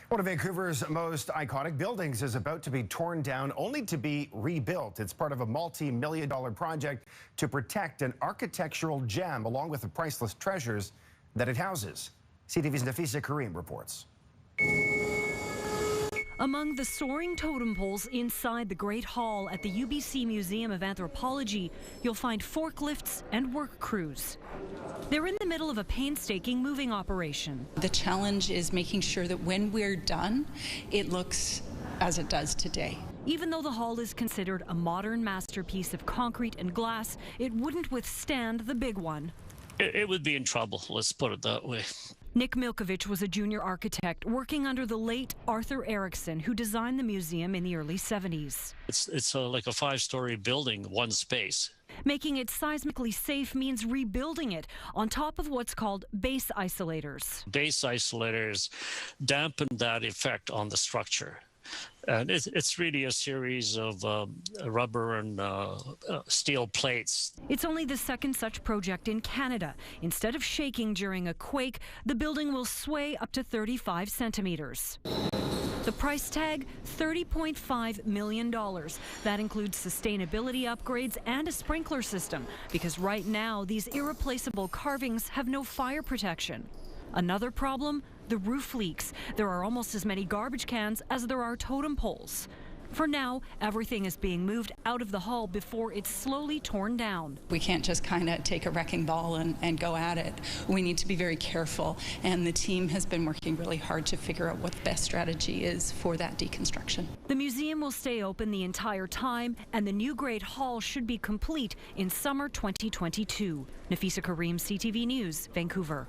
One of Vancouver's most iconic buildings is about to be torn down only to be rebuilt. It's part of a multi-million-dollar project to protect an architectural gem along with the priceless treasures that it houses. CTV's Nafisa Karim reports. Among the soaring totem poles inside the Great Hall at the UBC Museum of Anthropology, you'll find forklifts and work crews. They're in the middle of a painstaking moving operation. The challenge is making sure that when we're done, it looks as it does today. Even though the hall is considered a modern masterpiece of concrete and glass, it wouldn't withstand the big one. It would be in trouble, let's put it that way. Nick Milkovich was a junior architect working under the late Arthur Erickson, who designed the museum in the early 70s. It's like a 5-story building, one space. Making it seismically safe means rebuilding it on top of what's called base isolators. Base isolators dampen that effect on the structure. And it's really a series of rubber and steel plates. It's only the second such project in Canada. Instead of shaking during a quake, the building will sway up to 35 centimeters. The price tag, $30.5 million. That includes sustainability upgrades and a sprinkler system, because right now these irreplaceable carvings have no fire protection. Another problem, the roof leaks. There are almost as many garbage cans as there are totem poles. For now, everything is being moved out of the hall before it's slowly torn down. We can't just kind of take a wrecking ball and go at it. We need to be very careful, and the team has been working really hard to figure out what the best strategy is for that deconstruction. The museum will stay open the entire time, and the new Great Hall should be complete in summer 2022. Nafisa Karim, CTV News, Vancouver.